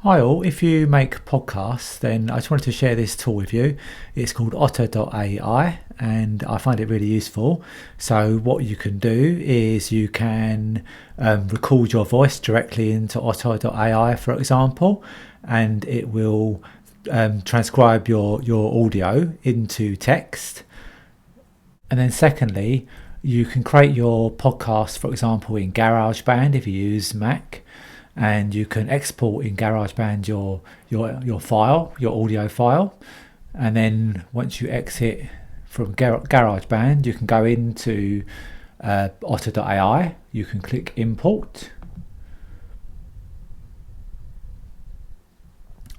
Hi all, if you make podcasts, then I just wanted to share this tool with you. It's called otter.ai and I find it really useful. So what you can do is you can record your voice directly into otter.ai, for example, and it will transcribe your audio into text. And then secondly, you can create your podcast, for example, in GarageBand if you use Mac. And you can export in GarageBand your file, your audio file, and then once you exit from GarageBand, you can go into otter.ai. You can click import,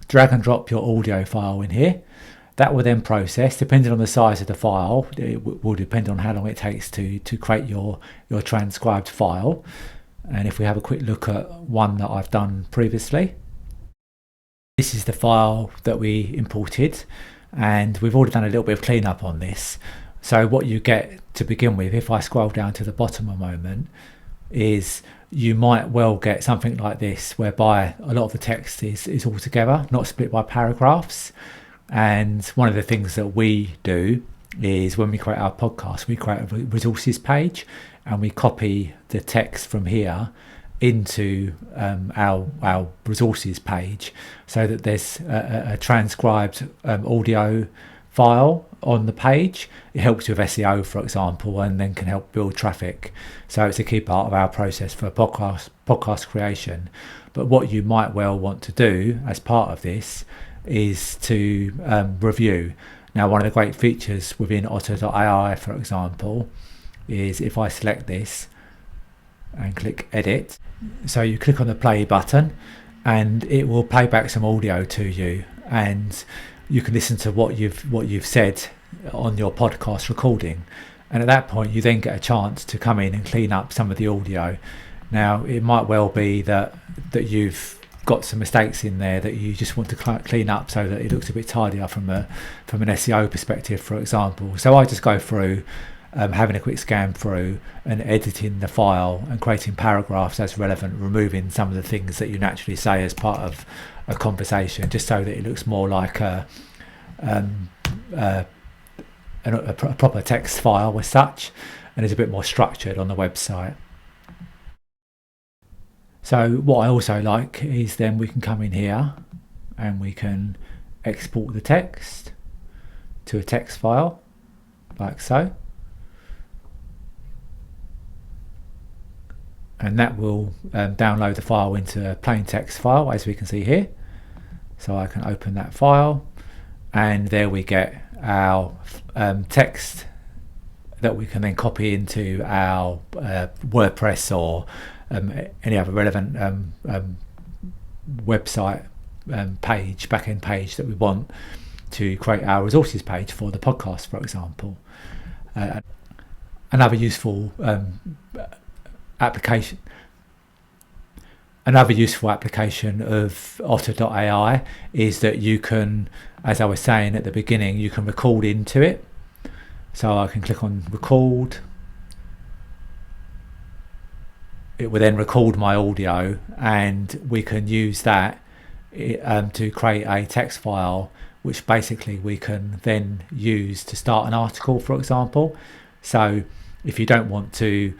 drag and drop your audio file in here. That will then process, depending on the size of the file. It will depend on how long it takes to create your transcribed file. And if we have a quick look at one that I've done previously, this is the file that we imported, and we've already done a little bit of cleanup on this. So what you get to begin with, if I scroll down to the bottom a moment, is you might well get something like this, whereby a lot of the text is all together, not split by paragraphs. And one of the things that we do is when we create our podcast, we create a resources page and we copy the text from here into our resources page, so that there's a transcribed audio file on the page. It helps with SEO, for example, and then can help build traffic. So it's a key part of our process for podcast creation. But what you might well want to do as part of this is to review. Now, one of the great features within otter.ai, for example, is if I select this and click edit, so you click on the play button and it will play back some audio to you, and you can listen to what you've said on your podcast recording. And at that point, you then get a chance to come in and clean up some of the audio. Now, it might well be that you've got some mistakes in there that you just want to clean up so that it looks a bit tidier from an SEO perspective, for example. So I just go through having a quick scan through and editing the file and creating paragraphs as relevant, removing some of the things that you naturally say as part of a conversation, just so that it looks more like a proper text file as such, and is a bit more structured on the website. So what I also like is then we can come in here and we can export the text to a text file like so, and that will download the file into a plain text file, as we can see here. So I can open that file, and there we get our text that we can then copy into our WordPress or any other relevant website page, backend page that we want to create our resources page for the podcast, for example. Another useful application of otter.ai is that you can, as I was saying at the beginning, you can record into it. So I can click on record. It will then record my audio, and we can use that to create a text file, which basically we can then use to start an article, for example. So if you don't want to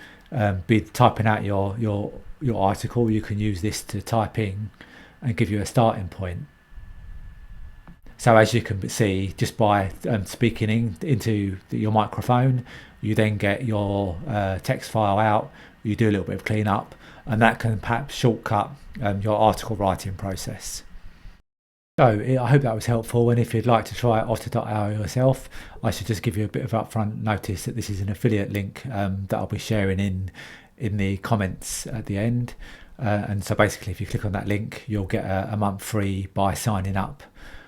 be typing out your article, you can use this to type in and give you a starting point. So as you can see, just by speaking into your microphone, you then get your text file out, you do a little bit of cleanup, and that can perhaps shortcut your article writing process. So I hope that was helpful, and if you'd like to try otter.ai yourself, I should just give you a bit of upfront notice that this is an affiliate link that I'll be sharing in the comments at the end. And so basically, if you click on that link, you'll get a month free by signing up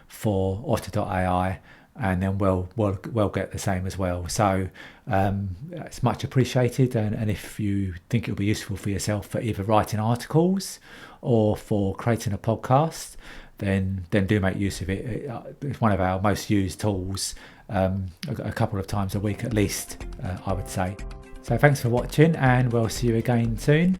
for otter.ai, and then we'll get the same as well. So it's much appreciated, and if you think it'll be useful for yourself for either writing articles or for creating a podcast, then do make use of it. It's one of our most used tools, a couple of times a week at least, I would say. So thanks for watching, and we'll see you again soon.